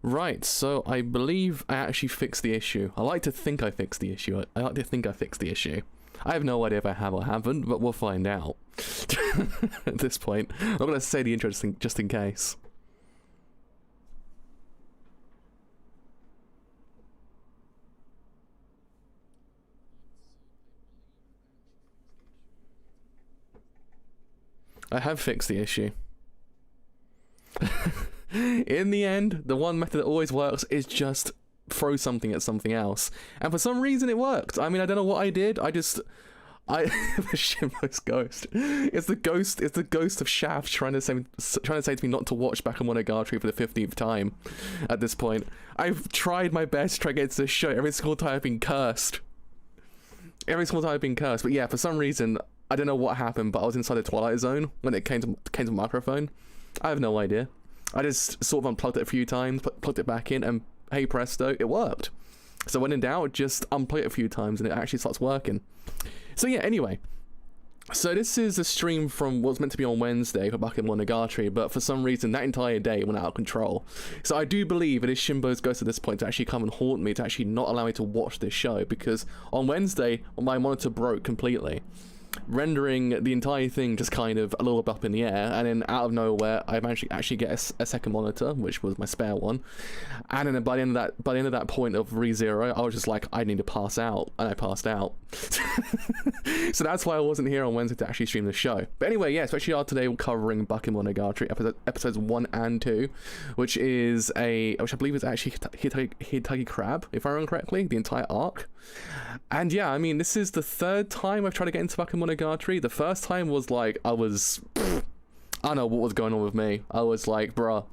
Right, so I believe I actually fixed the issue. I like to think I fixed the issue. I like to think I fixed the issue. I have no idea if I have or haven't, but we'll find out. At this point, I'm not going to say the intro just in case. I have fixed the issue. In the end, the one method that always works is just throw something at something else. And for some reason it worked. I mean, I don't know what I did. The Shimbo's ghost. It's the ghost of Shaft trying to say to me not to watch Bakemonogatari for the 15th time at this point. I've tried my best to try to get into this show. Every single time I've been cursed. But yeah, for some reason, I don't know what happened, but I was inside the Twilight Zone when it came to microphone. I have no idea. I just sort of unplugged it a few times, plugged it back in, and hey presto, it worked. So when in doubt, just unplug it a few times and it actually starts working. So yeah, anyway. So this is a stream from what's meant to be on Wednesday for Bakemonogatari, but for some reason that entire day went out of control. So I do believe it is Shimbo's ghost at this point to actually come and haunt me, to actually not allow me to watch this show, because on Wednesday, my monitor broke completely, rendering the entire thing just kind of a little bit up in the air, and then out of nowhere I managed to actually get a second monitor, which was my spare one, and then by the end of that point of ReZero, I was just like, I need to pass out, and I passed out. So that's why I wasn't here on Wednesday to actually stream the show. But anyway, yeah, especially today we're covering Bakemonogatari episodes 1 and 2, which I believe is actually Hitagi Crab, if I remember correctly, the entire arc. And yeah, I mean, this is the third time I've tried to get into Bakemonogatari. The first time was like, I don't know what was going on with me. I was like, bruh.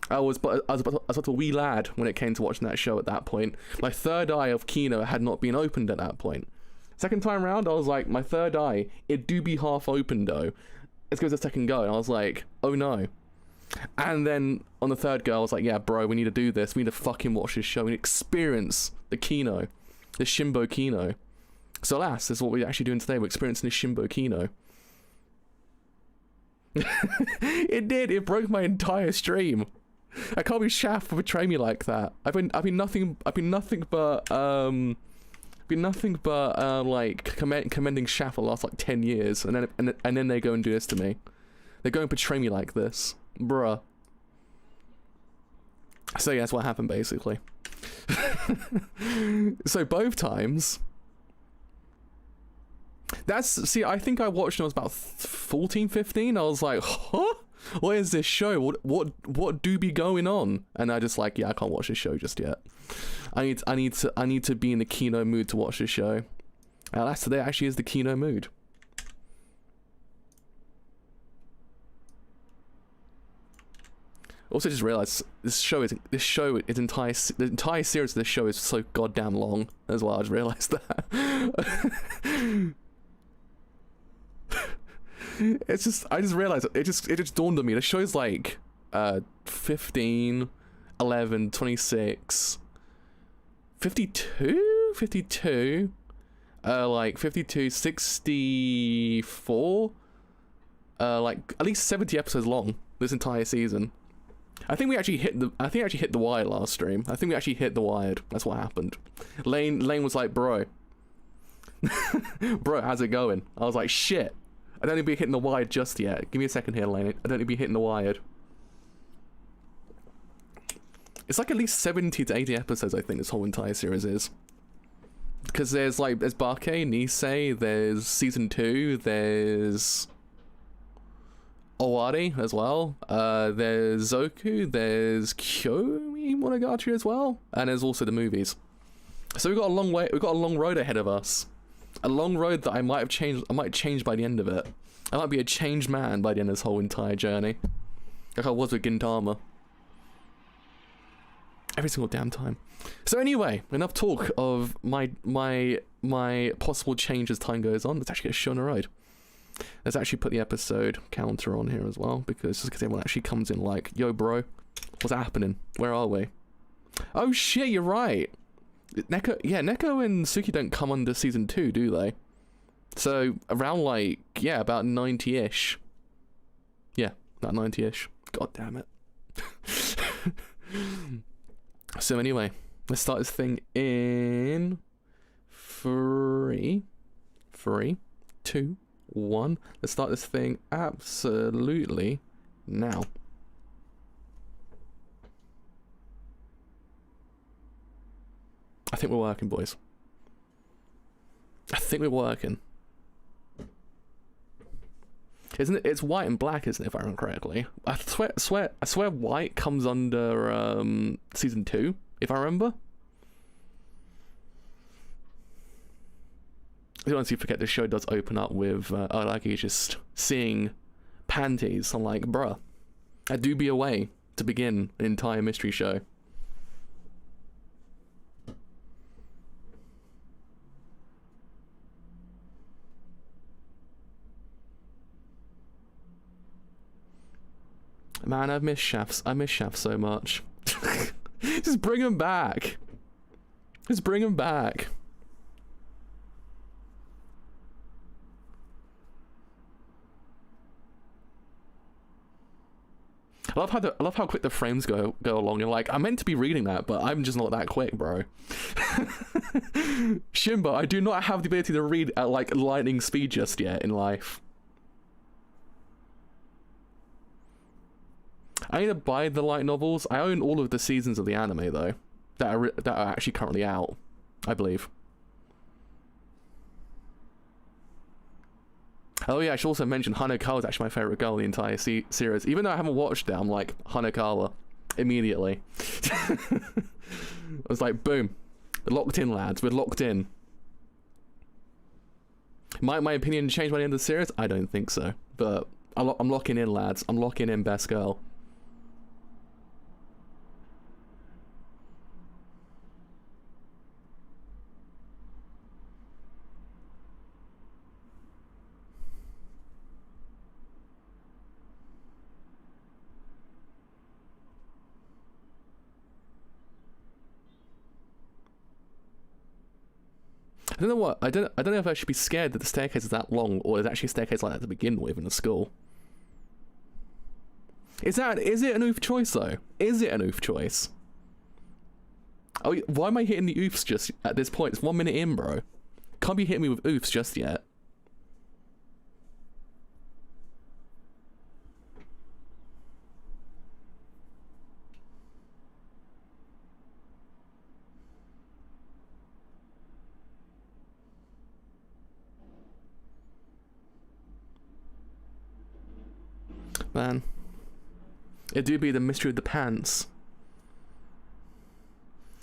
I was a wee lad when it came to watching that show at that point. My third eye of Kino had not been opened at that point. Second time round, I was like, my third eye, it do be half open though. Let's give it a second go. And I was like, oh no. And then on the third go, I was like, yeah, bro, we need to do this. We need to fucking watch this show and experience the Kino. The Shimbo Kino. So alas, this is what we're actually doing today. We're experiencing the Shimbo Kino. It did. It broke my entire stream. I can't be Shaft for betraying me like that. I've been nothing but like commending Shaft for the last like 10 years, and then they go and do this to me. They go and portray me like this, bruh. So yeah, that's what happened basically. So both times. See, I think I watched when I was about 14, 15. I was like, huh? What is this show? What do be going on? And I just like, yeah, I can't watch this show just yet. I need to be in the Kino mood to watch this show. And that's today actually is the Kino mood. Also, just realized the entire series of this show is so goddamn long as well. I just realized that. I just realized it just dawned on me. The show's like 15, 11, 26, 52, like 52, 64, like at least 70 episodes long this entire season. I think we actually hit the wire last stream. I think we actually hit the wire. That's what happened. Lane was like, bro, how's it going? I was like, shit. I don't need to be hitting the wire just yet. Give me a second here, Lane. I don't need to be hitting the wire. It's like at least 70 to 80 episodes, I think, this whole entire series is. Because there's Bake, Nisei, there's Season 2, there's Owari as well. There's Zoku, there's Kyomi Monogatari as well. And there's also the movies. So we've got a long road ahead of us. A long road that I might change by the end of it. I might be a changed man by the end of this whole entire journey. Like I was with Gintama. Every single damn time. So anyway, enough talk of my possible change as time goes on. Let's actually get a show on the road. Let's actually put the episode counter on here as well, because everyone actually comes in like, yo bro, what's happening? Where are we? Oh shit, you're right. Neko and Suki don't come under season 2, do they? So around like, yeah, about 90-ish. Yeah, about 90-ish. God damn it. So anyway, let's start this thing in 3, 2, 1. Let's start this thing absolutely now. I think we're working, boys. I think we're working. Isn't it? It's white and black, isn't it, if I remember correctly? I swear white comes under season 2, if I remember. I honestly forget this show does open up with like he's just seeing panties. I'm like, bruh, that do be a way to begin an entire mystery show. Man, I miss Shaft. I miss Shaft so much. Just bring him back. Just bring him back. I love how quick the frames go along. You're like, I'm meant to be reading that, but I'm just not that quick, bro. Shimba, I do not have the ability to read at like lightning speed just yet in life. I need to buy the light novels. I own all of the seasons of the anime though, that are actually currently out, I believe. Oh yeah, I should also mention Hanekawa is actually my favorite girl in the entire series. Even though I haven't watched it, I'm like, Hanekawa, immediately. I was like, boom, we're locked in, lads. We're locked in. Might my opinion change by the end of the series? I don't think so. But I'm locking in, lads. I'm locking in best girl. I don't know what. I don't know if I should be scared that the staircase is that long, or there's actually a staircase like that to begin with in a school. Is it an oof choice though? Is it an oof choice? Oh, why am I hitting the oofs just at this point? It's 1 minute in, bro. Can't be hitting me with oofs just yet. Man. It do be the mystery of the pants.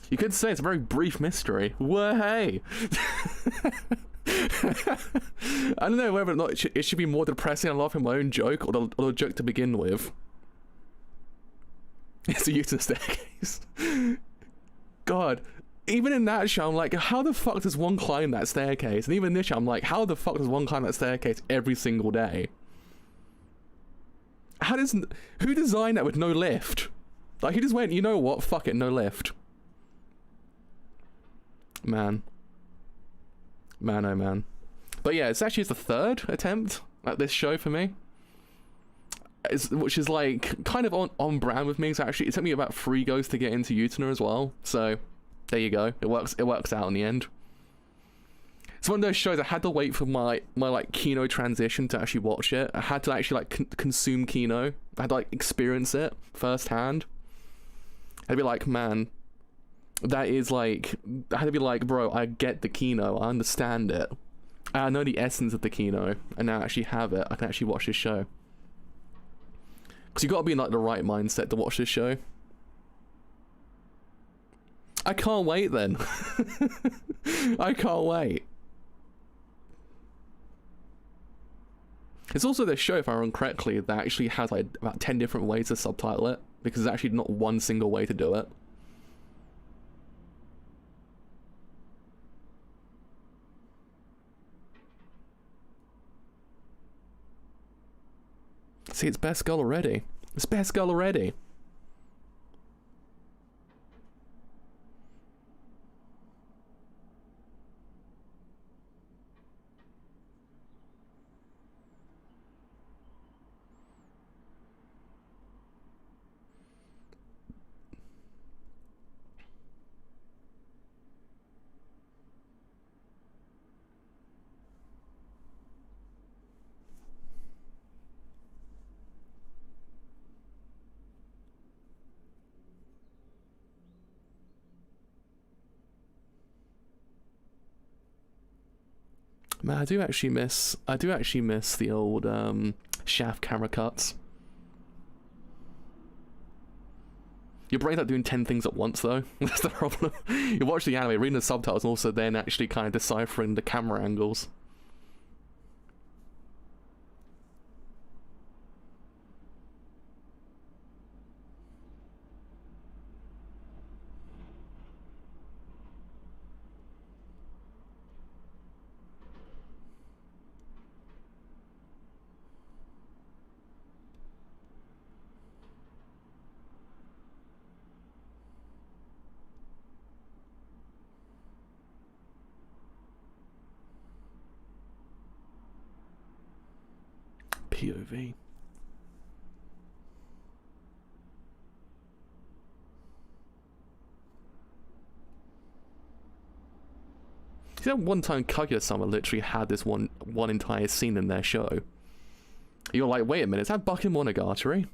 You could say it's a very brief mystery. Way. I don't know whether or not it should be more depressing and laughing at my own joke, or the joke to begin with. It's a useless staircase. God. Even in that show, I'm like, how the fuck does one climb that staircase? And even in this show, I'm like, how the fuck does one climb that staircase every single day? Who designed that with no lift? Like, he just went, you know what, fuck it, no lift. Man, oh man. But yeah, it's actually the 3rd attempt at this show for me, which is like kind of on brand with me. So actually it took me about 3 goes to get into Utena as well, so there you go. It works out in the end. It's one of those shows I had to wait for my like Kino transition to actually watch it. I had to actually like consume Kino. I had to like experience it firsthand. I'd be like, man, that is like, I had to be like, bro, I get the Kino, I understand it, I know the essence of the Kino, and now I actually have it. I can actually watch this show. Because you got to be in like the right mindset to watch this show. I can't wait then. I can't wait. It's also this show, if I remember correctly, that actually has like about 10 different ways to subtitle it, because there's actually not one single way to do it. See, it's best girl already. It's best girl already. Man, I do actually miss the old Shaft camera cuts. Your brain's not doing 10 things at once, though. That's the problem. You watch the anime, reading the subtitles, and also then actually kind of deciphering the camera angles. POV. You know, one time Kaguya-sama literally had this one entire scene in their show. You're like, wait a minute, is that Bakemonogatari?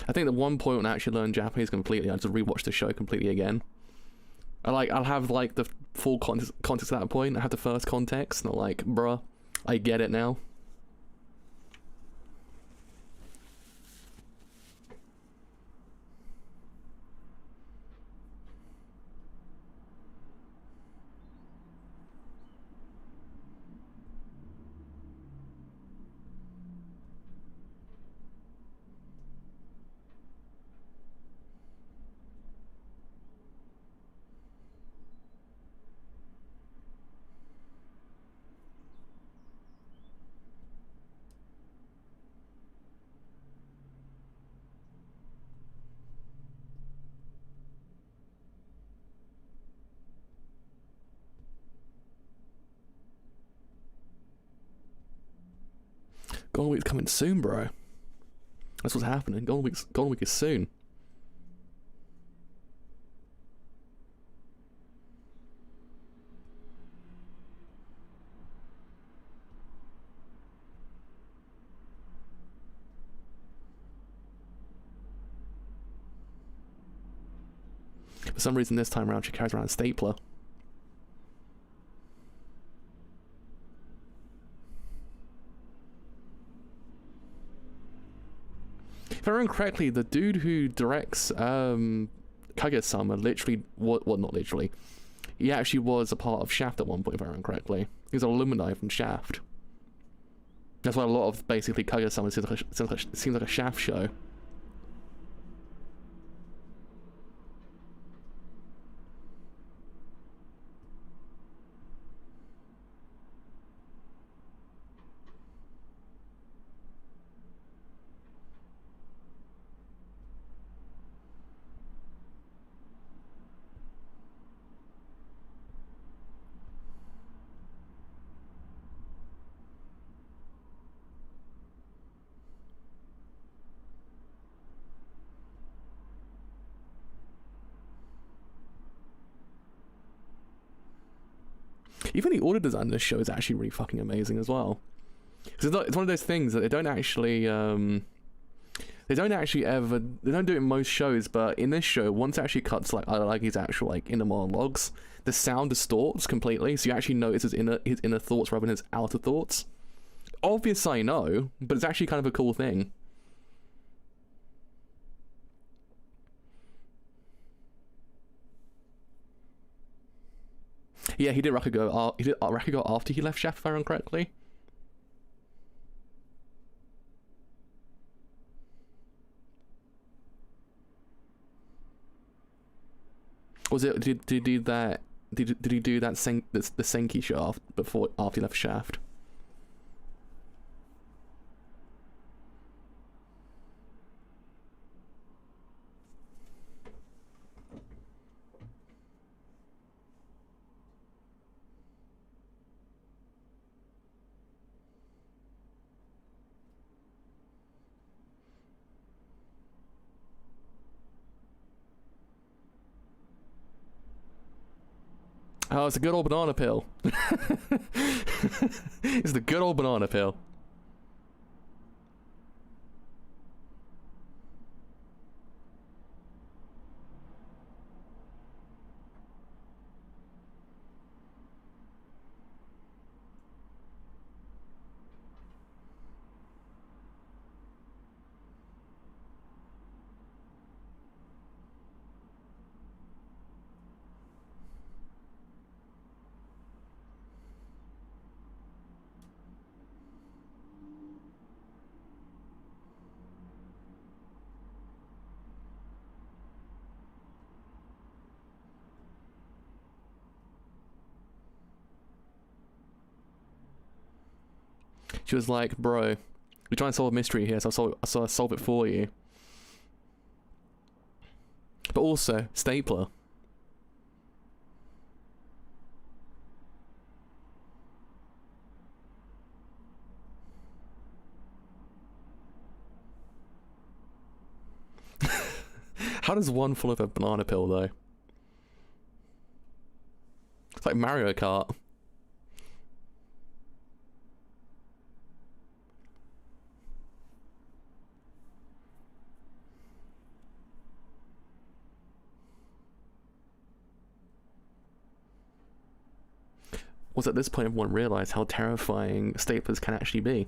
I think at one point when I actually learned Japanese completely, I just rewatched the show completely again. I'll have like the full context at that point. I have the first context, and I'm like, bruh, I get it now. Golden Week's coming soon, bro. That's what's happening. Golden Week is soon. For some reason this time around she carries around a stapler. If I remember correctly, the dude who directs Kaguya-sama literally, well, not literally, he actually was a part of Shaft at one point, if I remember correctly. He was an alumni from Shaft. That's why a lot of basically Kaguya-sama seems like a Shaft show. Even the order design in this show is actually really fucking amazing as well. Because it's one of those things that they don't actually do it in most shows, but in this show, once it actually cuts like his actual like inner monologues, the sound distorts completely, so you actually notice his inner thoughts rather than his outer thoughts. Obvious, I know, but it's actually kind of a cool thing. Yeah, he did Rakugo. He did Rakugo after he left Shaft, if I remember correctly. Was it? Did he do that? Did he do that? The Senki show after he left Shaft? Oh, it's a good old banana peel. It's the good old banana peel. She was like, bro, we're trying to solve a mystery here, so I'll solve it for you. But also, stapler. How does one fall off a banana peel, though? It's like Mario Kart. Was at this point everyone realised how terrifying staplers can actually be.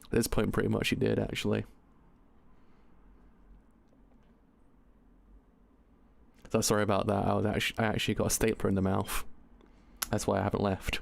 At this point, pretty much he did, actually. So sorry about that. I actually got a stapler in the mouth. That's why I haven't left.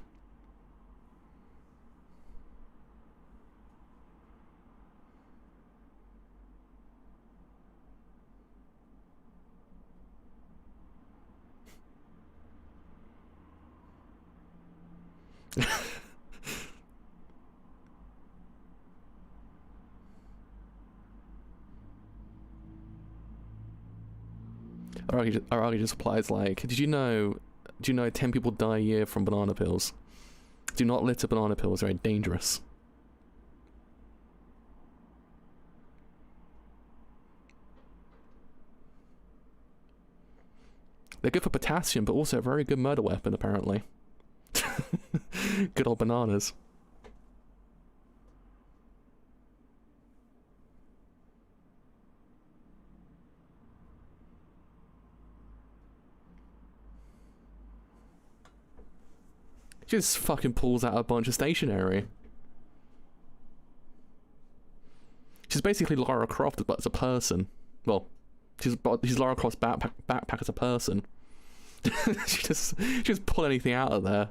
Araki just replies like, did you know 10 people die a year from banana peels? Do not litter banana peels, they're very dangerous. They're good for potassium, but also a very good murder weapon, apparently. Good old bananas. She just fucking pulls out a bunch of stationery. She's basically Lara Croft, but as a person. Well, she's Lara Croft's backpack as a person. she just pull anything out of there.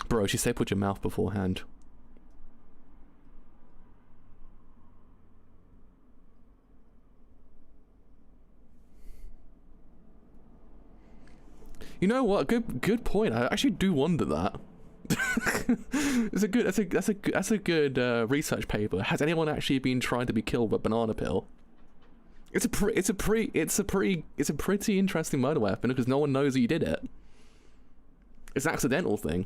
Bro, she stapled your mouth beforehand. You know what? Good point. I actually do wonder that. That's a good research paper. Has anyone actually been trying to be killed with a banana peel? It's a pretty interesting murder weapon because no one knows that you did it. It's an accidental thing.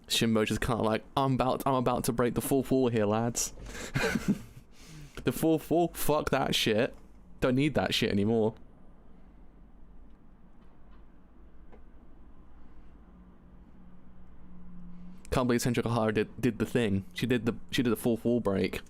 Shinbo just kind of like, I'm about to break the fourth wall here, lads. The fourth wall, fuck that shit. Don't need that shit anymore. Can't believe Senju Kahara did the thing. She did the fourth wall break.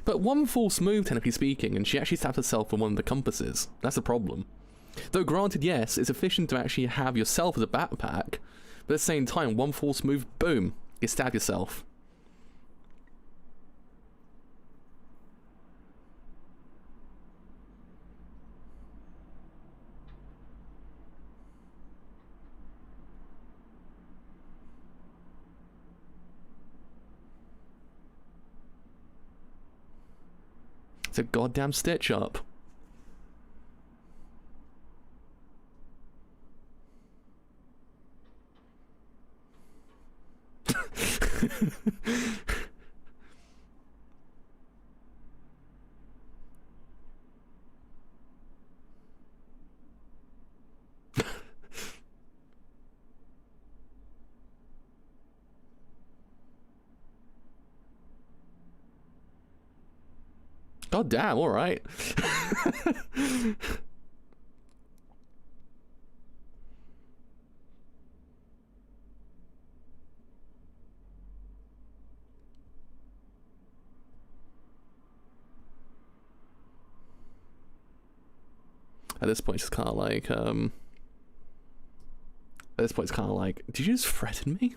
But one false move, technically speaking, and she actually stabbed herself with one of the compasses. That's the problem. Though granted, yes, it's efficient to actually have yourself as a backpack, but at the same time, one false move, boom, you stab yourself. It's a goddamn stitch up. God damn, alright. At this point, it's kind of like, did you just threaten me?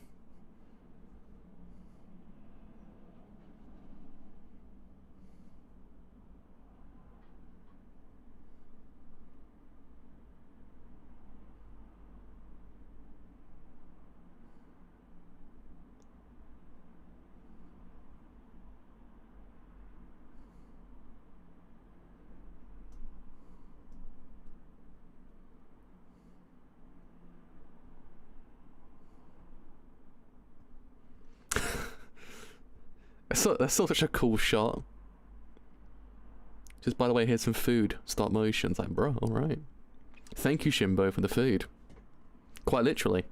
That's still such a cool shot. Just by the way, here's some food. Stop motion. It's like, bro, alright. Thank you, Shimbo, for the food. Quite literally.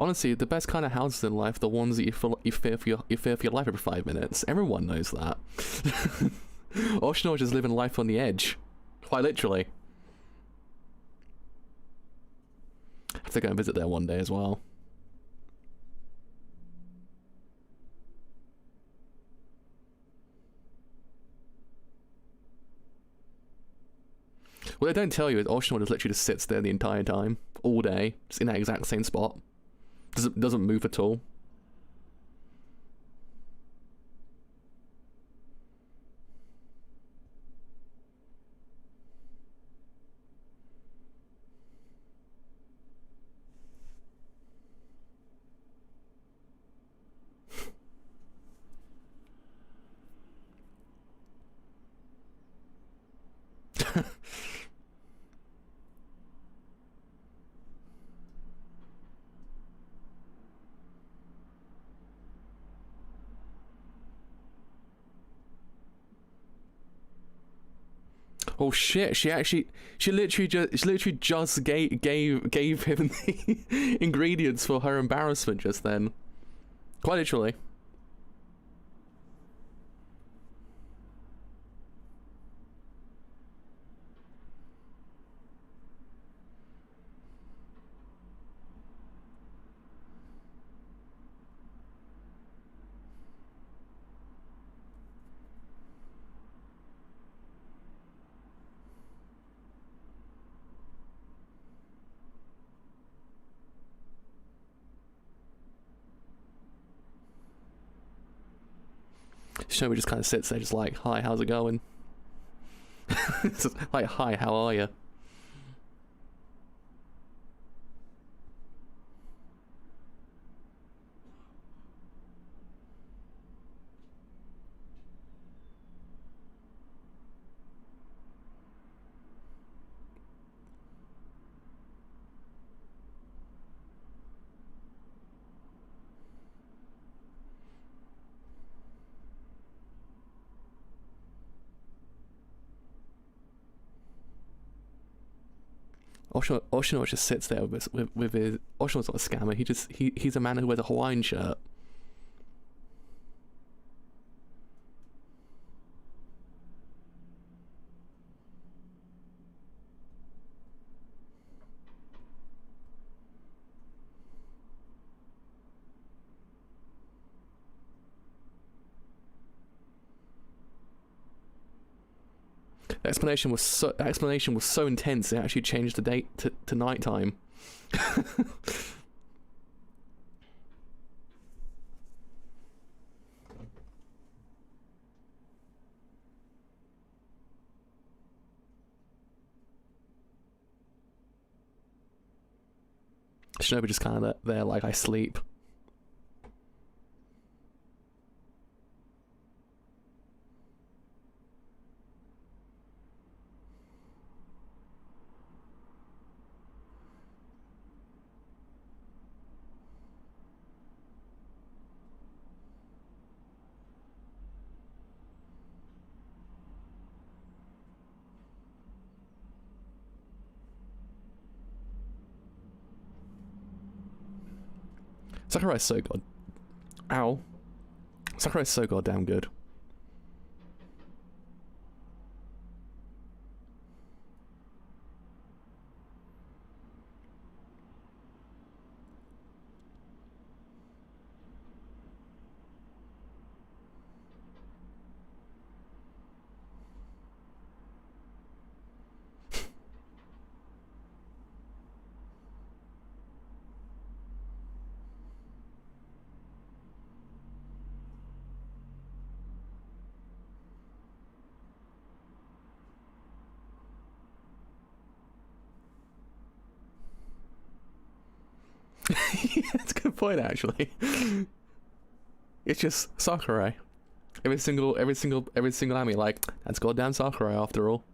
Honestly, the best kind of houses in life, the ones that you fear for your life every 5 minutes. Everyone knows that. Oshino just living life on the edge, quite literally. I have to go and visit there one day as well. What they don't tell you is Oshino just literally just sits there the entire time, all day, just in that exact same spot. Doesn't move at all. Oh shit! She literally just gave him the ingredients for her embarrassment just then. Quite literally. Shomi just kind of sits there, just like, "Hi, how's it going?" Just like, "Hi, how are you?" Oshino just sits there with his. Oshino's not a scammer. He's a man who wears a Hawaiian shirt. The explanation was so intense it actually changed the date to nighttime. Shinobi just kind of there like, I sleep. Sakurai's so god. Ow. Sakurai's so goddamn good. That's a good point, actually. It's just Sakurai. Every single anime, like, that's goddamn Sakurai after all.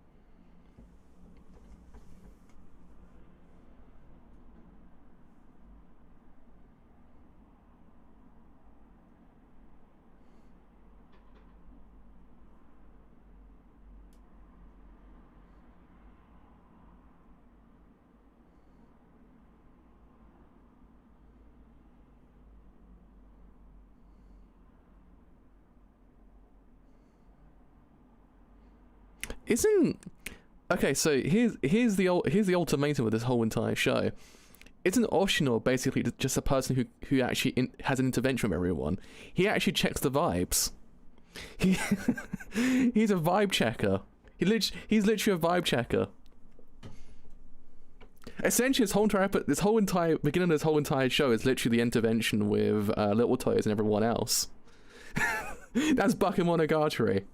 Okay, so here's the ultimatum of this whole entire show. Isn't Oshino basically just a person who actually has an intervention with everyone? He actually checks the vibes. He's a vibe checker. He's literally a vibe checker. Essentially, this whole entire beginning of this whole entire show is literally the intervention with Little Toes and everyone else. That's Bakemonogatari.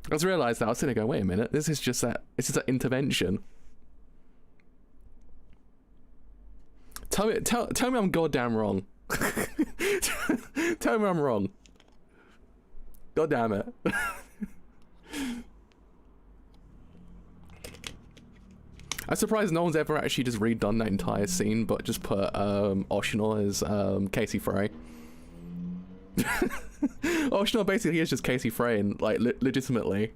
I just realised that. I was sitting there going, wait a minute, this is just that intervention. Tell me I'm goddamn wrong. Tell me I'm wrong. God damn it. I'm surprised no one's ever actually just redone that entire scene, but just put Oshino as Casey Frey. Oshino basically is just Casey Frey, and like legitimately.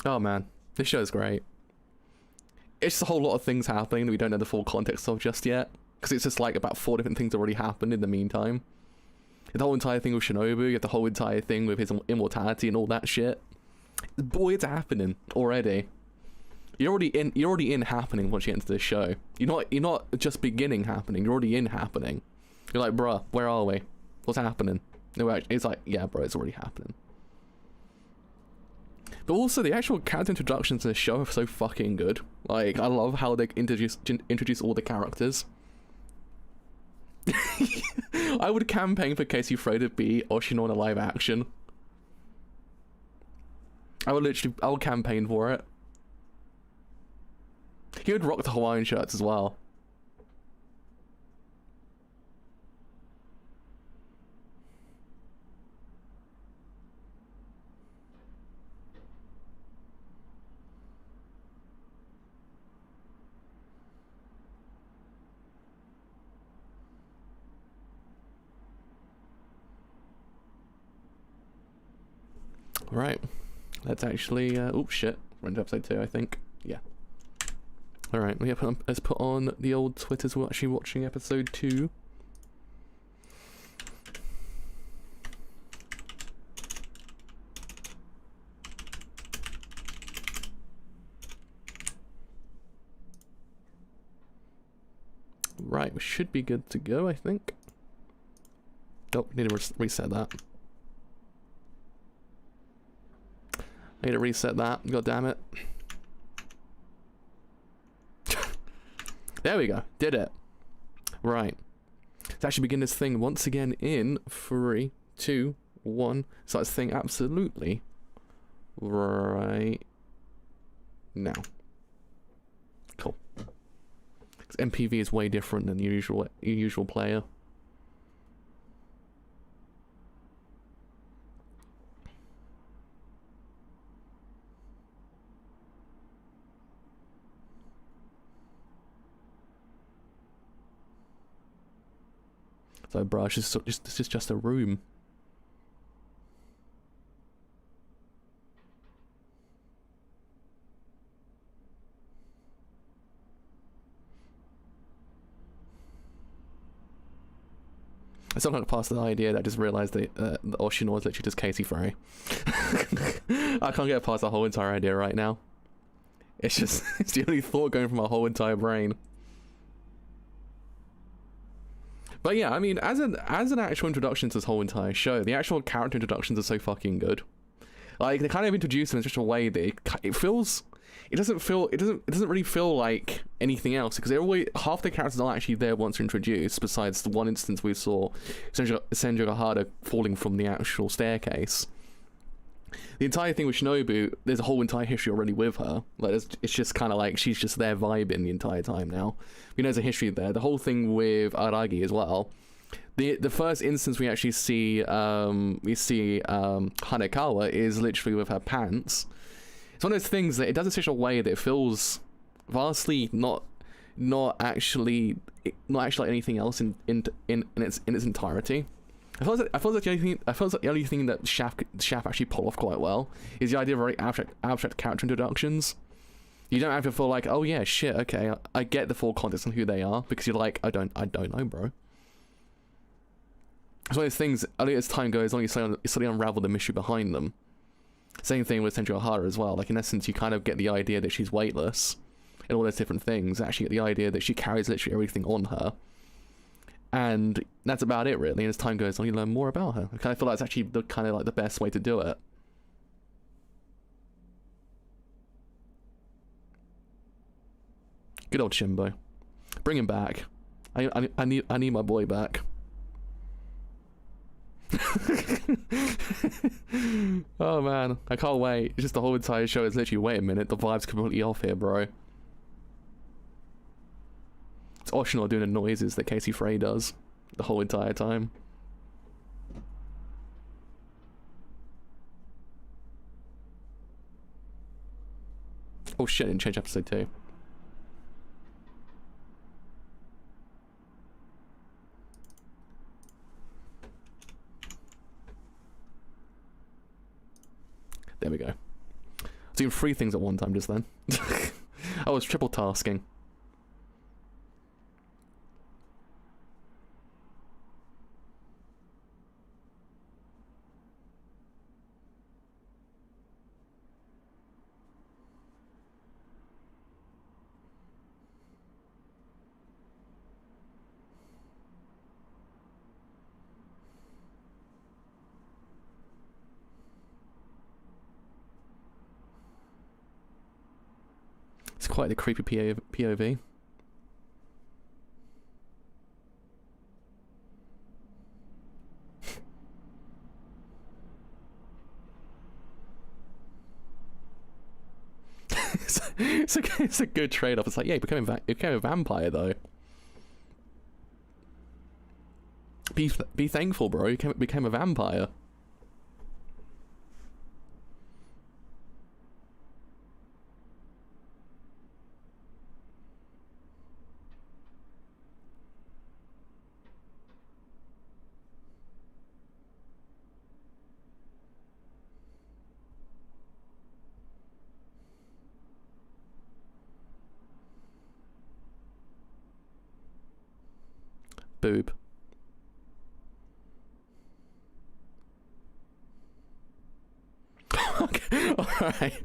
Oh man, this show's great. It's just a whole lot of things happening that we don't know the full context of just yet, because it's just like about 4 different things already happened in the meantime. The whole entire thing with Shinobu, you have the whole entire thing with his immortality and all that shit. Boy, it's happening already. You're already in happening once you get into this show. You're not just beginning happening. You're already in happening. You're like, bruh, where are we? What's happening? It's like, yeah, bro, it's already happening. But also, the actual character introductions in the show are so fucking good. Like, I love how they introduce all the characters. I would campaign for Casey Frey to be Oshino in a live action. I would campaign for it. He would rock the Hawaiian shirts as well. Right, let's actually, oh shit, we're into episode 2, I think. Yeah. Alright, let's put on the old Twitters. We're actually watching episode 2. Right, we should be good to go, I think. Oh, need to reset that. I need to reset that, god damn it. There we go, did it. Right. Let's actually begin this thing once again in 3, 2, 1. So this thing absolutely right now. Cool. MPV is way different than the usual player. So, bro, this is just a room. I still can't pass the idea that I just realised that Oshino is literally just Casey Frey. I can't get past the whole entire idea right now. It's just, it's the only thought going from my whole entire brain. But yeah, I mean, as an actual introduction to this whole entire show, the actual character introductions are so fucking good. Like, they kind of introduce them in such a way that it doesn't really feel like anything else, because half the characters aren't actually there once introduced, besides the one instance we saw Senju Gahara falling from the actual staircase. The entire thing with Shinobu, there's a whole entire history already with her. Like, it's just kind of like she's just there vibing the entire time now. You know, there's a history there. The whole thing with Aragi as well. The first instance we actually see Hanekawa is literally with her pants. It's one of those things that it does in such a way that it feels vastly not actually like anything else in its entirety. I feel like the only thing that Shaft actually pull off quite well is the idea of very abstract character introductions. You don't have to feel like, oh yeah, shit, okay, I get the full context on who they are, because you're like, I don't know, bro. It's one of those things, only as time goes on, you slowly unravel the mystery behind them. Same thing with Senju Ohara as well. Like, in essence, you kind of get the idea that she's weightless and all those different things. Actually get the idea that she carries literally everything on her. And that's about it, really. And as time goes on, you learn more about her. I kind of feel like it's actually the best way to do it. Good old Shimbo. Bring him back. I need my boy back. Oh man, I can't wait. It's just the whole entire show is literally, wait a minute, the vibe's completely off here, bro. It's Oshino doing the noises that Casey Frey does the whole entire time. Oh shit, I didn't change episode 2. There we go. I was doing 3 things at one time just then. I was triple tasking. It's quite the creepy POV. It's a good trade-off. It's like, yeah, you became a vampire though. Be thankful, bro. You became a vampire. Boob. Okay, alright.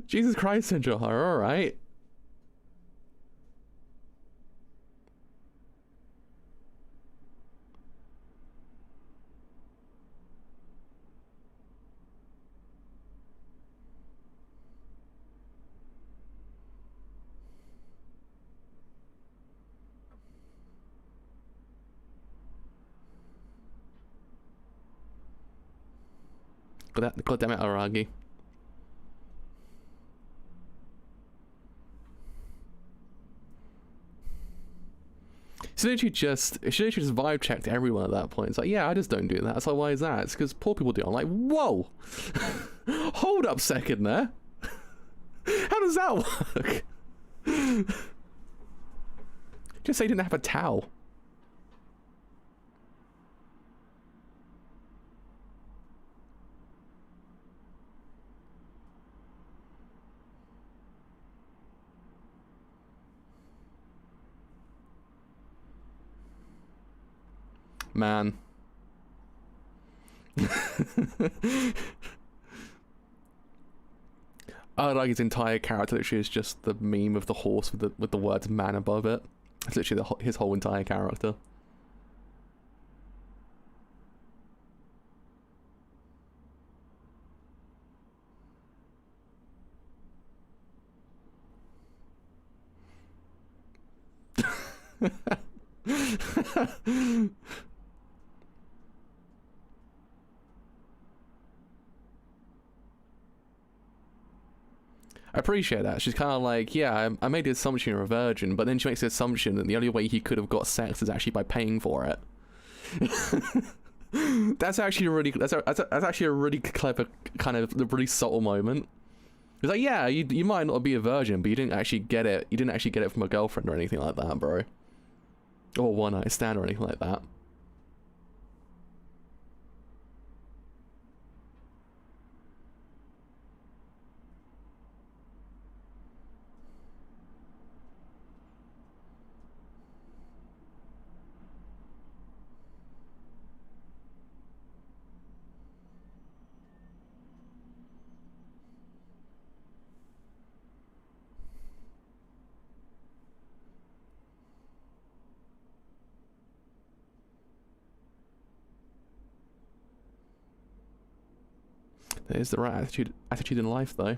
Jesus Christ, Senjohar, alright. God damn it, Aragi. She literally just vibe checked everyone at that point. It's like, yeah, I just don't do that. It's like, why is that? It's because poor people do it. I'm like, whoa! Hold up a second there. How does that work? Just say you didn't have a towel. Man. Aragi's entire character literally is just the meme of the horse with the words "man" above it. It's literally his whole entire character. I appreciate that. She's kind of like, yeah, I made the assumption you're a virgin, but then she makes the assumption that the only way he could have got sex is actually by paying for it. That's actually a really clever kind of really subtle moment. It's like, yeah, you might not be a virgin, but you didn't actually get it. You didn't actually get it from a girlfriend or anything like that, bro. Or one night stand or anything like that. That is the right attitude in life, though.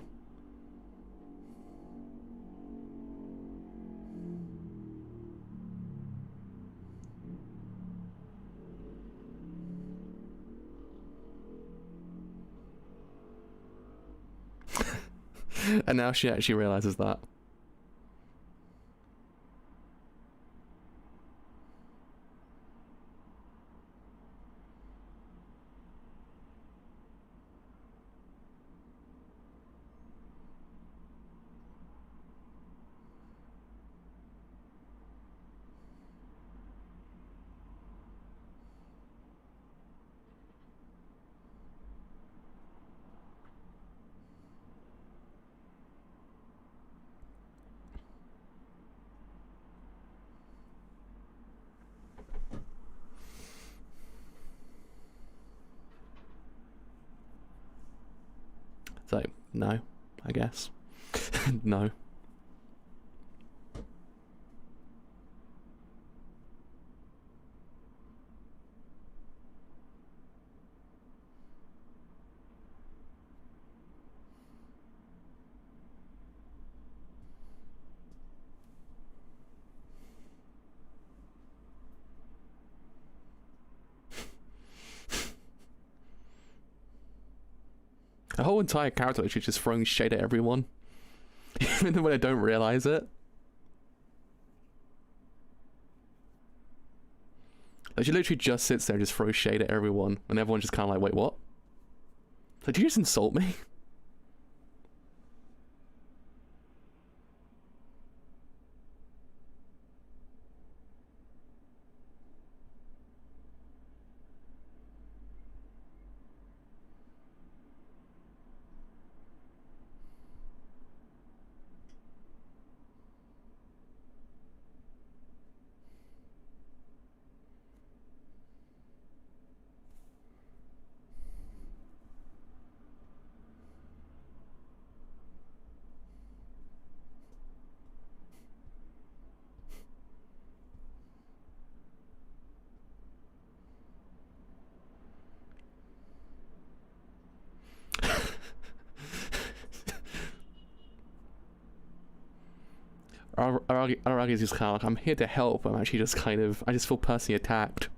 And now she actually realizes that. So, no, I guess. No. The whole entire character is just throwing shade at everyone. Even when I don't realize it. Like, she literally just sits there and just throws shade at everyone. And everyone's just kind of like, wait, what? Like, did you just insult me? Araragi is just kind of like, I'm here to help. I'm actually just kind of, I just feel personally attacked.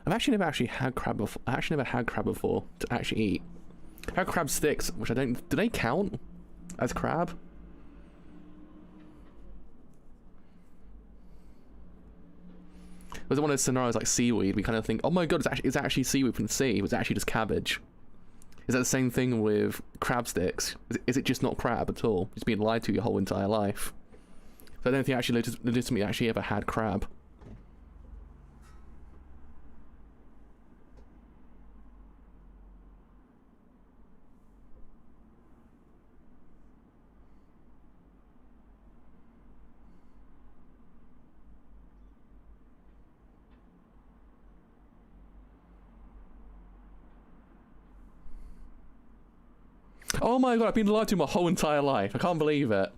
I've actually never had crab before. I actually never had crab before to actually eat. I had crab sticks, which I don't. Do they count as crab? Was it one of those scenarios like seaweed? We kind of think, oh my god, it's actually seaweed from the sea. It was actually just cabbage. Is that the same thing with crab sticks? Is it just not crab at all? It's been lied to your whole entire life. So I don't think I actually legitimately actually ever had crab. Oh my god, I've been lied to my whole entire life. I can't believe it.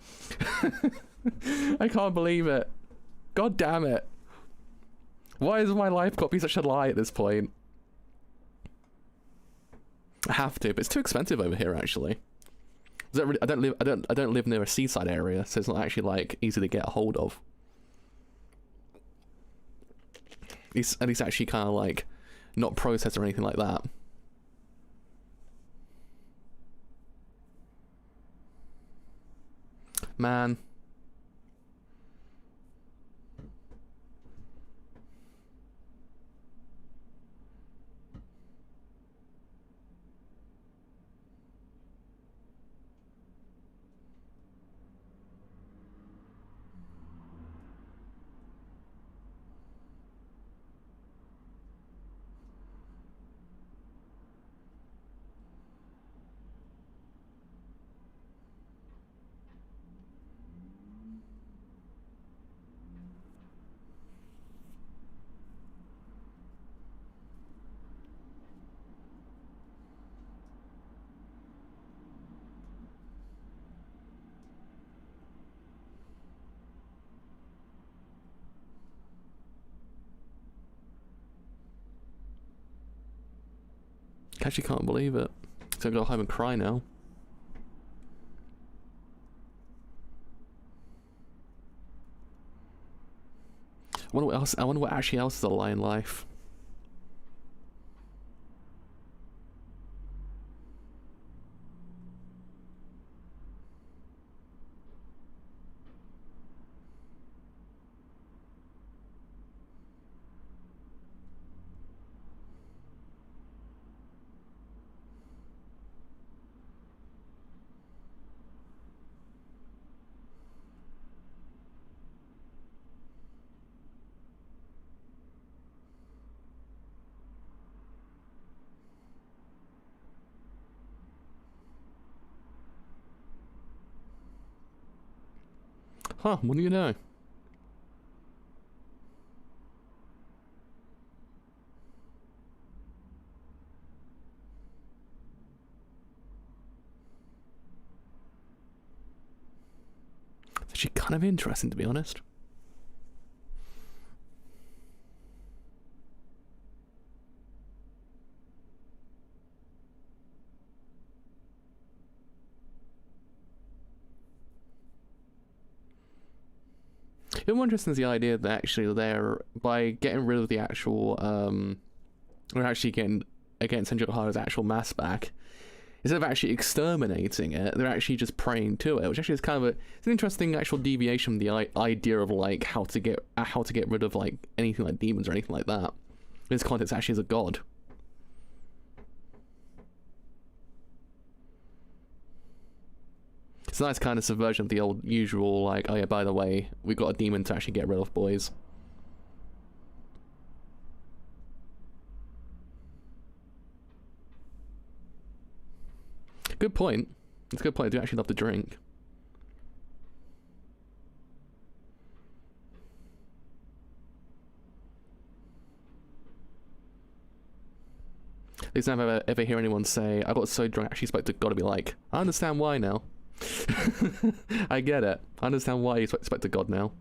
I can't believe it. God damn it. Why has my life got to be such a lie at this point? I have to, but it's too expensive over here actually. I don't live near a seaside area, so it's not actually like easy to get a hold of. At least actually kind of like not processed or anything like that. Man. I actually can't believe it. So I gotta go home and cry now. I wonder what actually else is a lie in life. Huh, what do you know? It's actually kind of interesting, to be honest. It's more interesting is the idea that actually they're, by getting rid of the actual, or actually getting Senju Ohara's actual mass back, instead of actually exterminating it, they're actually just praying to it, which actually is kind of it's an interesting actual deviation from the idea of like how to get rid of like anything like demons or anything like that. In this context, actually as a god. It's a nice kind of subversion of the old usual, like, oh yeah, by the way, we've got a demon to actually get rid of, boys. Good point. It's a good point. I do actually love the drink. least I never ever hear anyone say, I got so drunk I actually spoke to God, to be like, I understand why now. I get it. I understand why you spoke to God now.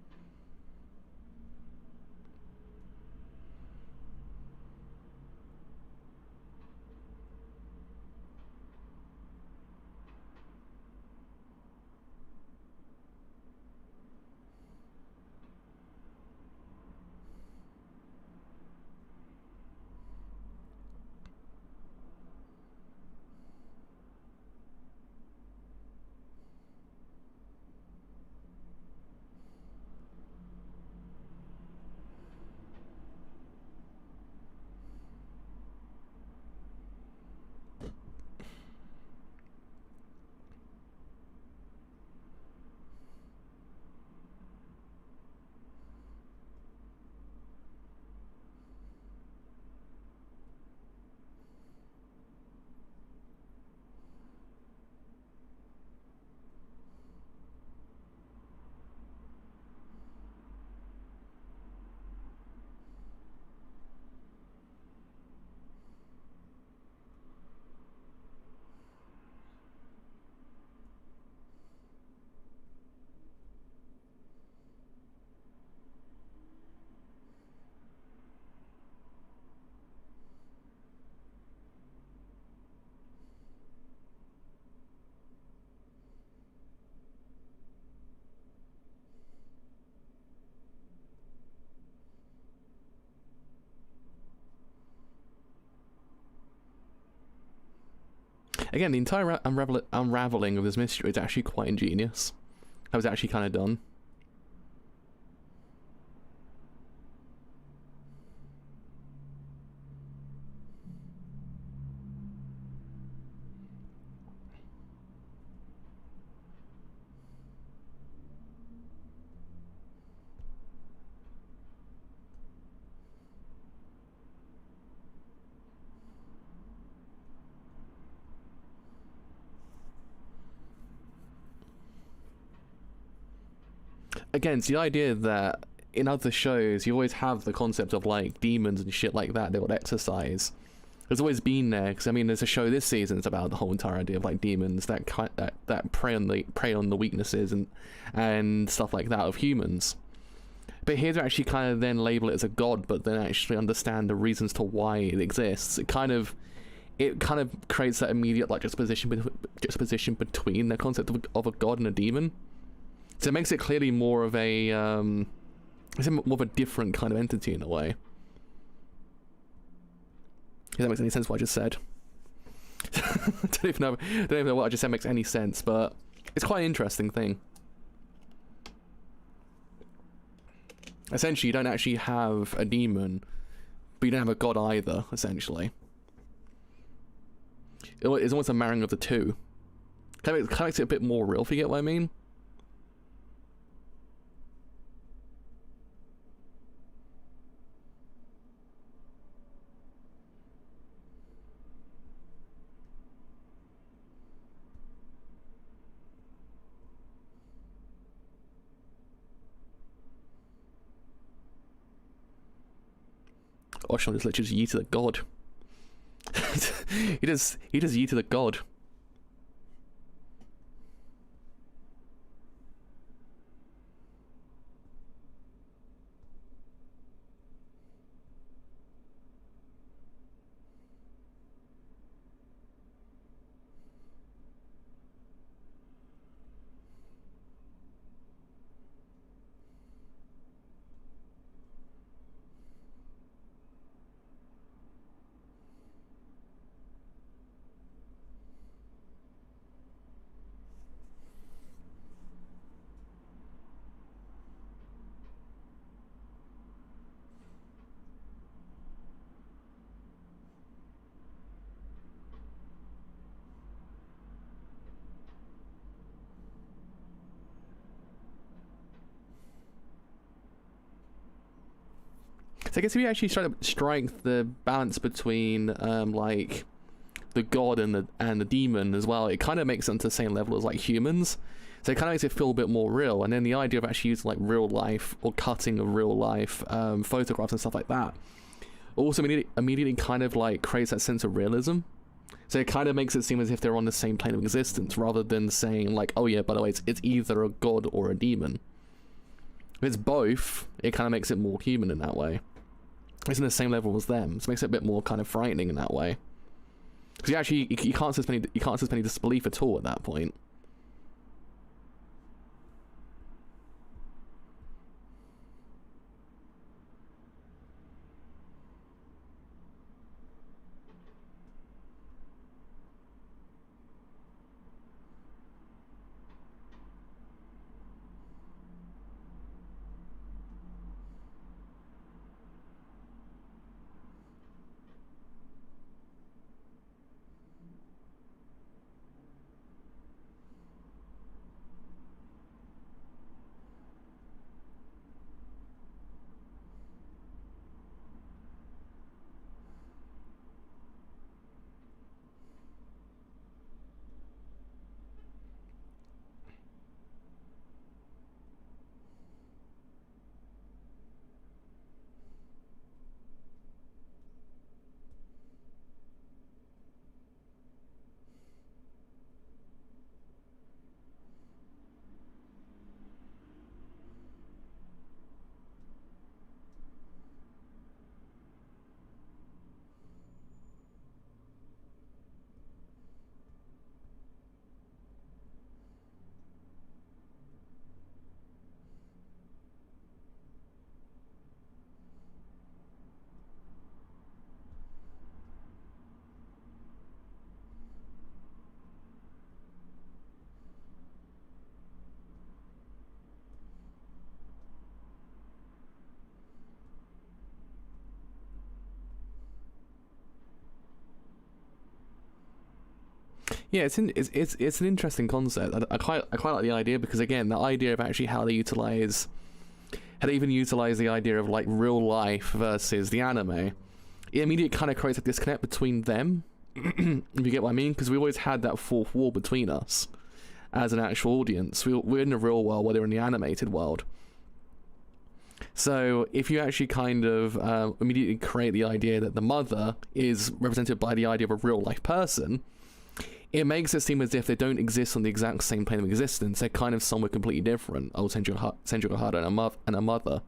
Again, the entire unraveling of this mystery is actually quite ingenious. How it's actually kind of done. Again, it's the idea that in other shows you always have the concept of like demons and shit like that. They would exercise. There's always been there, because I mean, there's a show this season that's about the whole entire idea of like demons that prey on the weaknesses and stuff like that of humans. But here to actually kind of then label it as a god, but then actually understand the reasons to why it exists. It kind of creates that immediate like juxtaposition between the concept of a god and a demon. So it makes it clearly more of a more of a different kind of entity in a way. If that makes any sense what I just said. don't even know what I just said makes any sense, but it's quite an interesting thing. Essentially, you don't actually have a demon, but you don't have a god either, essentially. It's almost a marrying of the two. Kind of makes it a bit more real, if you get what I mean. Oshon is literally just yeeted the god. he just yeeted the god. So I guess if you actually try to strike the balance between like the god and the demon as well, it kind of makes them to the same level as like humans. So it kind of makes it feel a bit more real. And then the idea of actually using like real life or cutting of real life photographs and stuff like that also immediately kind of like creates that sense of realism. So it kind of makes it seem as if they're on the same plane of existence, rather than saying like, oh yeah, by the way, it's either a god or a demon. If it's both, it kind of makes it more human in that way. It's in the same level as them, so it makes it a bit more kind of frightening in that way. Because you can't suspend any disbelief at all at that point. Yeah, it's an interesting concept. I quite like the idea, because again, the idea of actually how they even utilize the idea of like real life versus the anime, it immediately kind of creates a disconnect between them. If you get what I mean, because we always had that fourth wall between us as an actual audience. We're in the real world while they're in the animated world. So if you actually kind of immediately create the idea that the mother is represented by the idea of a real life person, it makes it seem as if they don't exist on the exact same plane of existence. They're kind of somewhere completely different. Oh, Senju Gahara and a mother.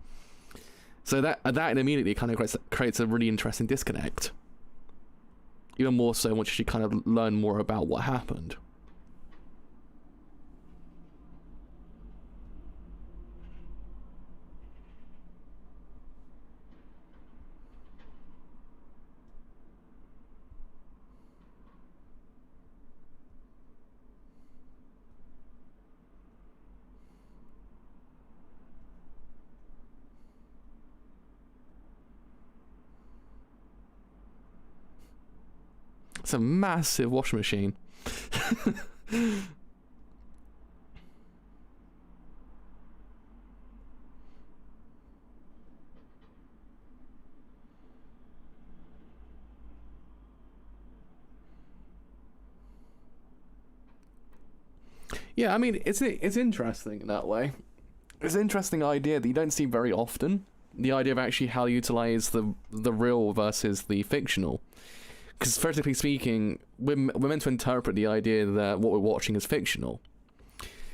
So that immediately kind of creates a really interesting disconnect. Even more so once you kind of learn more about what happened. It's a massive washing machine. Yeah, I mean, it's interesting in that way. It's an interesting idea that you don't see very often. The idea of actually how you utilize the real versus the fictional. Because theoretically speaking, we're meant to interpret the idea that what we're watching is fictional.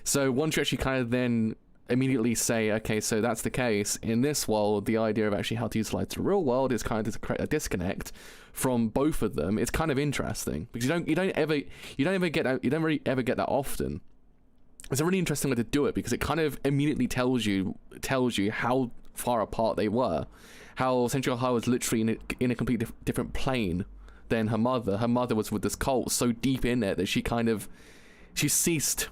So once you actually kind of then immediately say, okay, so that's the case, in this world, the idea of actually how to utilize the real world is kind of to create a disconnect from both of them. It's kind of interesting, because you don't really ever get that often. It's a really interesting way to do it, because it kind of immediately tells you how far apart they were. How Senju Gahara was literally in a completely different plane than her mother. Her mother was with this cult so deep in it that she ceased.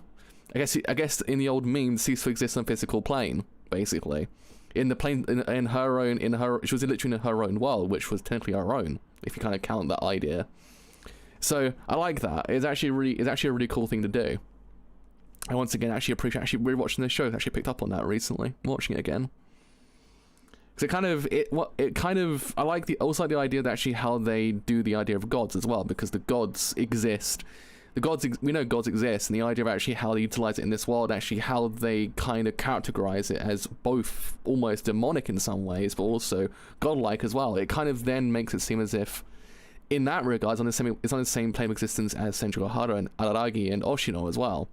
I guess in the old meme, ceased to exist on a physical plane, basically. In the plane, she was literally in her own world, which was technically her own, if you kind of count that idea. So I like that. It's actually a really cool thing to do. I once again actually appreciate rewatching this show. I actually picked up on that recently, watching it again. Because I also like the idea that actually how they do the idea of gods as well, because the gods exist we know gods exist, and the idea of actually how they utilize it in this world, actually how they kind of characterize it as both almost demonic in some ways, but also godlike as well. It kind of then makes it seem as if, in that regard, it's on the same plane of existence as Senju Hara and Araragi and Oshino as well.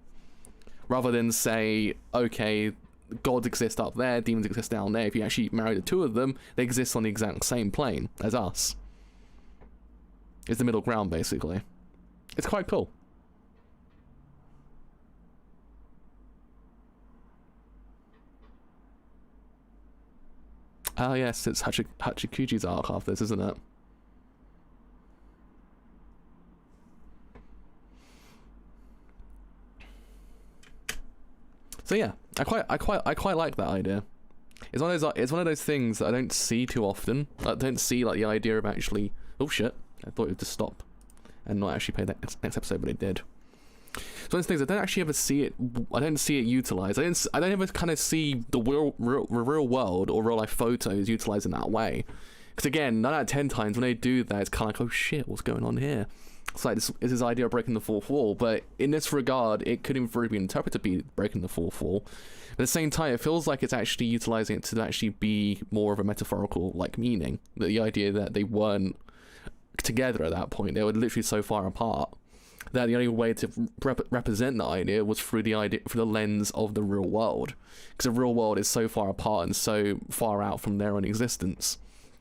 Rather than say, okay, gods exist up there, demons exist down there. If you actually marry the two of them, they exist on the exact same plane as us. It's the middle ground, basically. It's quite cool. Oh yes, it's Hachikuji's arc of this, isn't it? So yeah, I quite like that idea. It's one of those things that I don't see too often. I don't see like the idea of actually. Oh shit! I thought it would just stop and not actually play that next episode, but it did. So those things I don't actually ever see it. I don't see it utilized. I don't ever kind of see the real world or real life photos utilized in that way. Because again, 9 out of 10 times when they do that, it's kind of like, oh shit, what's going on here? It's like this idea of breaking the fourth wall. But in this regard, it could in theory be interpreted to be breaking the fourth wall. But at the same time, it feels like it's actually utilizing it to actually be more of a metaphorical like meaning. The idea that they weren't together at that point, they were literally so far apart that the only way to represent that idea was through the lens of the real world, because the real world is so far apart and so far out from their own existence.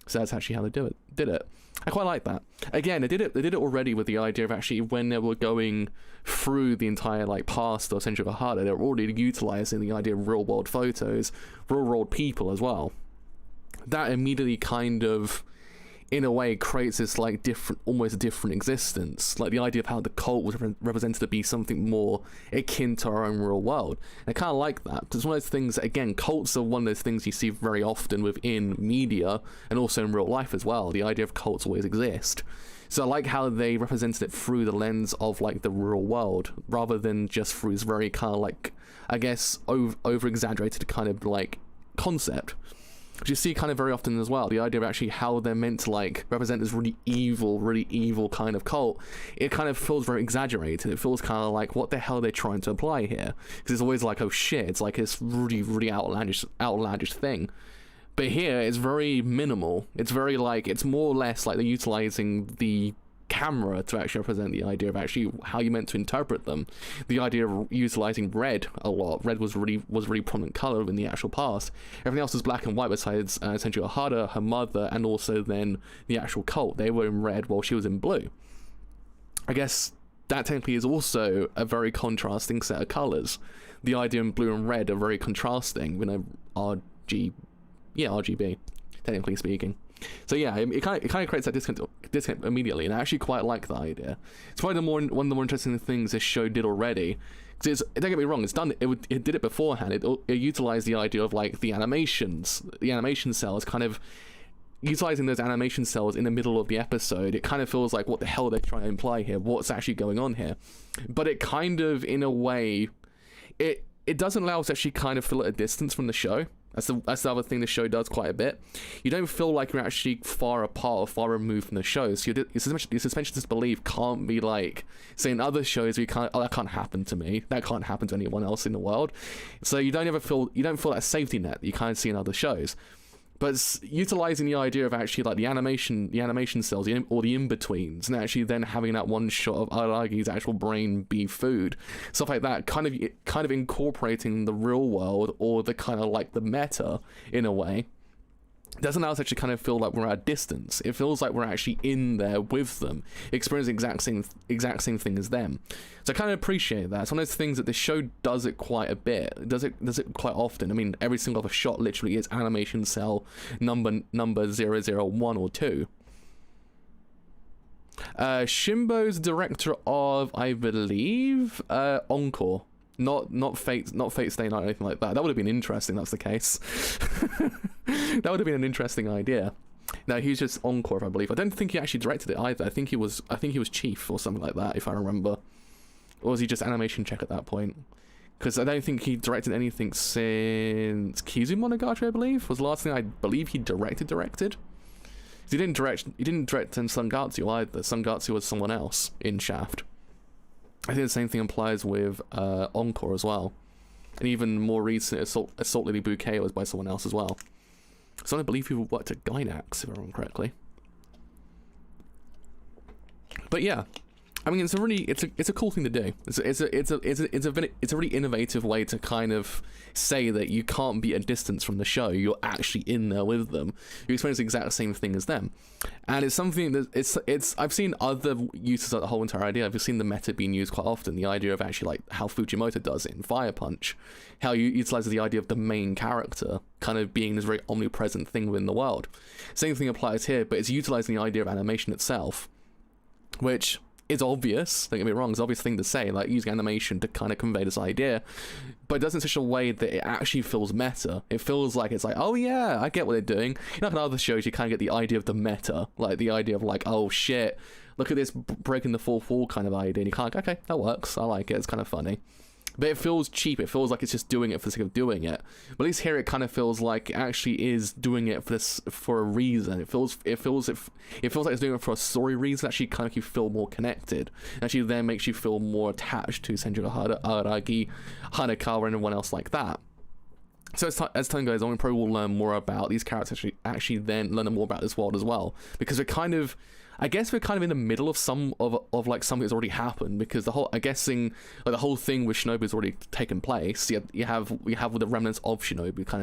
So that's actually how they did it. I quite like that. Again, they did it already with the idea of actually when they were going through the entire like past of Senju Hara, they were already utilizing the idea of real world photos, real world people as well. That immediately kind of, in a way, creates this like almost different existence. Like the idea of how the cult was represented to be something more akin to our own real world. And I kind of like that. It's one of those things, again, cults are one of those things you see very often within media and also in real life as well. The idea of cults always exist. So I like how they represented it through the lens of like the real world, rather than just through this very kind of like, I guess, over exaggerated kind of like concept. Which you see kind of very often as well, the idea of actually how they're meant to like represent this really evil kind of cult. It kind of feels very exaggerated. It feels kind of like, what the hell are they trying to apply here? Because it's always like, oh shit, it's like this really outlandish thing. But here it's very minimal. It's very like, it's more or less like they're utilizing the camera to actually represent the idea of actually how you're meant to interpret them. The idea of utilizing red a lot. Red was really prominent color in the actual past. Everything else was black and white besides Senju Hara, her mother, and also then the actual cult. They were in red while she was in blue. I guess that technically is also a very contrasting set of colors. The idea in blue and red are very contrasting, you know, RGB, technically speaking. So yeah, it kind of creates that disconnect immediately, and I actually quite like that idea. It's probably one of the more interesting things this show did already. Because don't get me wrong, it did it beforehand. It utilized the idea of like the animation cells, kind of utilizing those animation cells in the middle of the episode. It kind of feels like, what the hell are they trying to imply here? What's actually going on here? But it kind of, in a way, it doesn't allow us to actually kind of feel at a distance from the show. That's the other thing the show does quite a bit. You don't feel like you're actually far apart or far removed from the show. So your suspension of disbelief can't be like, say in other shows, that can't happen to me. That can't happen to anyone else in the world. So you don't feel that safety net that you kind of see in other shows. But it's utilizing the idea of actually like the animation cells, or the in-betweens, and actually then having that one shot of Aragi's actual brain be food, stuff like that, kind of incorporating the real world, or the kind of like the meta in a way, doesn't allow us to actually kind of feel like we're at a distance. It feels like we're actually in there with them, experiencing the exact same thing as them. So I kind of appreciate that. It's one of those things that the show does it quite a bit. It does it quite often. I mean, every single other shot literally is animation cell number 001 or 2. Shimbo's director of, I believe, Encore. Not Fate Stay Night or anything like that. That would have been interesting. That's the case. That would have been an interesting idea. No, he was just Encore, I believe. I don't think he actually directed it either. I think he was chief or something like that, if I remember. Or was he just animation check at that point? Because I don't think he directed anything since Bakemonogatari, I believe, was the last thing I believe he directed. He didn't direct Sangatsu either. Sangatsu was someone else in Shaft. I think the same thing applies with Encore as well. And even more recent, Assault Lily Bouquet was by someone else as well. So I believe he worked at Gynax, if I remember correctly. But yeah, I mean, it's a cool thing to do. It's a really innovative way to kind of say that you can't be a distance from the show. You're actually in there with them. You experience the exact same thing as them, and it's something that I've seen other uses of the whole entire idea. I've seen the meta being used quite often. The idea of actually like how Fujimoto does it in Fire Punch, how you utilize the idea of the main character kind of being this very omnipresent thing within the world. Same thing applies here, but it's utilizing the idea of animation itself, which is obvious, don't get me wrong, it's an obvious thing to say, like using animation to kind of convey this idea, but it does it in such a way that it actually feels meta. It feels like it's like, oh yeah, I get what they're doing. You know, in other shows you kind of get the idea of the meta, like the idea of like, oh shit, look at this breaking the fourth wall kind of idea, and you kind of like, okay, that works, I like it, it's kind of funny. But it feels cheap, it feels like it's just doing it for the sake of doing it. But at least here it kind of feels like it actually is doing it for a reason. It feels like it's doing it for a story reason. It actually kind of makes you feel more connected. It actually then makes you feel more attached to Senju Araki, Hanekawa, and everyone else like that. So as time goes on, we probably will learn more about these characters, actually then learn more about this world as well. Because we're kind of in the middle of something that's already happened, because the whole thing with Shinobi has already taken place. You have the remnants of Shinobi kind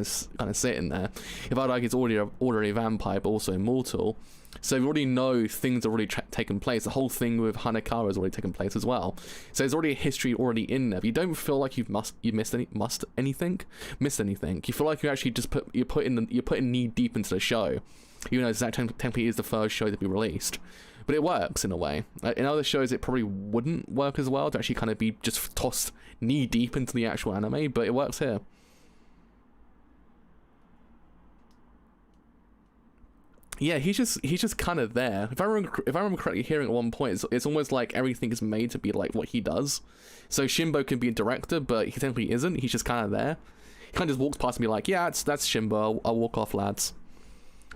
of sitting there. If I'd argue it's already a vampire but also immortal, so we already know things have already taken place. The whole thing with Hanekawa has already taken place as well. So there's already a history already in there. But you don't feel like you missed anything. You feel like you actually just put in knee deep into the show. Even though this technically is the first show to be released. But it works in a way. In other shows it probably wouldn't work as well, to actually kind of be just tossed knee deep into the actual anime, but it works here. Yeah, he's just kind of there. If I remember correctly hearing at one point, it's almost like everything is made to be like what he does. So Shimbo can be a director, but he technically isn't. He's just kind of there. He kind of just walks past and be like, yeah, that's Shimbo, I'll walk off, lads.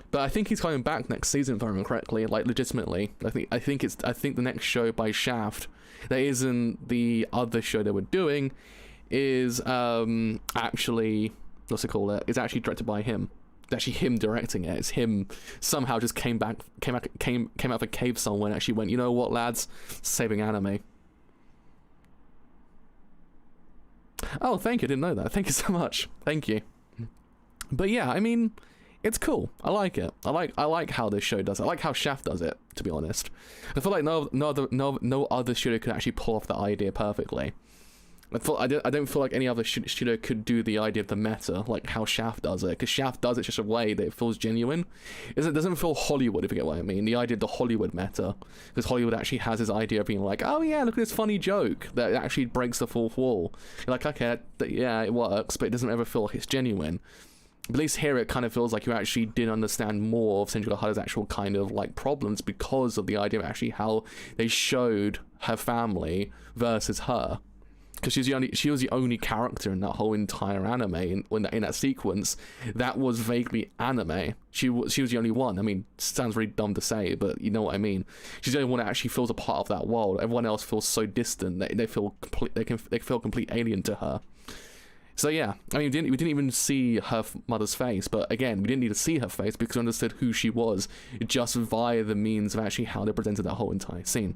But I think he's coming back next season, if I remember correctly, like legitimately. I think the next show by Shaft that isn't the other show they were doing is actually, what's it called? It's actually directed by him. It's actually him directing it. It's him somehow just came out of a cave somewhere and actually went, you know what, lads, saving anime. Oh, thank you. I didn't know that. Thank you so much. Thank you. But yeah, I mean, it's cool. I like it. I like how this show does it. I like how Shaft does it, to be honest. I feel like no other studio could actually pull off that idea perfectly. I don't feel like any other studio could do the idea of the meta like how Shaft does it, because Shaft does it just a way that it feels genuine. It doesn't feel Hollywood, if you get what I mean. The idea of the Hollywood meta, because Hollywood actually has this idea of being like, oh yeah, look at this funny joke that actually breaks the fourth wall. You're like, okay, yeah, it works, but it doesn't ever feel like it's genuine. But at least here it kind of feels like you actually did understand more of Senju Hara's actual kind of like problems, because of the idea of actually how they showed her family versus her. Because she was the only character in that whole entire anime in that sequence that was vaguely anime. She was the only one. I mean, sounds really dumb to say, but you know what I mean. She's the only one that actually feels a part of that world. Everyone else feels so distant that they feel complete alien to her. So yeah, I mean, we didn't even see her mother's face, but again, we didn't need to see her face because we understood who she was just via the means of actually how they presented that whole entire scene.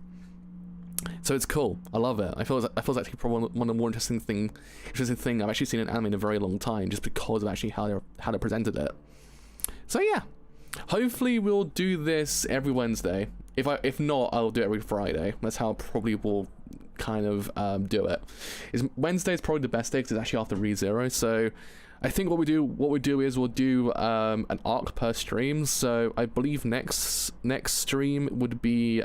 So it's cool. I love it. I feel it's actually probably one of the more interesting thing I've actually seen in anime in a very long time, just because of actually how they presented it. So yeah, hopefully we'll do this every Wednesday. If not, I'll do it every Friday. That's how I probably will kind of do it. Wednesday is probably the best day because it's actually after ReZero. So I think what we do is we'll do an arc per stream. So I believe next stream would be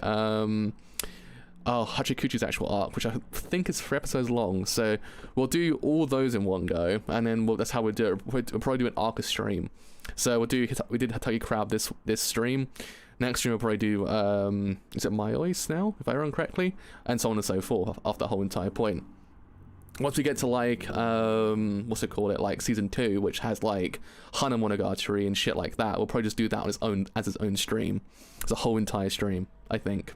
Hachikuchi's actual arc, which I think is 3 episodes long. So we'll do all those in one go, and then that's how we'll do it. We'll probably do an arc a stream. So we did Hatagi Crab this stream. Next stream we'll probably do is it Mayoi now, if I remember correctly, and so on and so forth after the whole entire point. Once we get to like like season 2, which has like Bakemonogatari and shit like that, we'll probably just do that on its own stream. It's a whole entire stream, I think.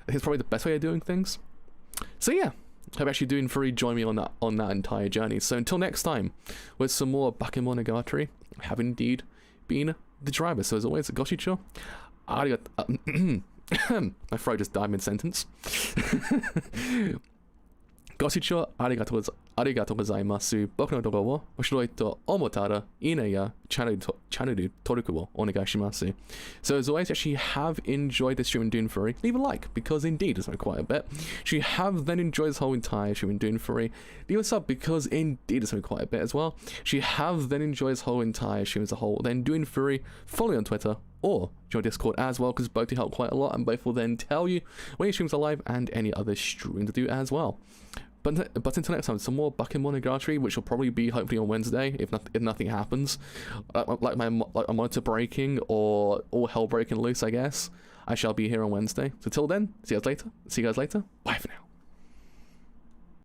It's probably the best way of doing things. So yeah, hope actually doing free join me on that entire journey. So until next time, with some more Bakemonogatari, I have indeed been the driver. So as always, Goshicho, arigato. My throat just died mid-sentence. ご視聴ありがとうございます。僕の動画を面白いと思ったら、いいねやチャンネル登録をお願いします。So as always, if you have enjoyed this stream and doing free, leave a like, because indeed it's been quite a bit. If you have then enjoyed this whole entire stream and doing free, leave a sub, because indeed it's been quite a bit as well. If you have then enjoyed this whole entire stream as a whole, then doing free, follow me on Twitter, or join Discord as well, because both do help quite a lot, and both will then tell you when your streams are live and any other stream to do as well. But until next time, some more Bakemonogatari, which will probably be hopefully on Wednesday, if nothing happens, like a monitor breaking or all hell breaking loose, I guess. I shall be here on Wednesday. So till then, see you guys later. Bye for now.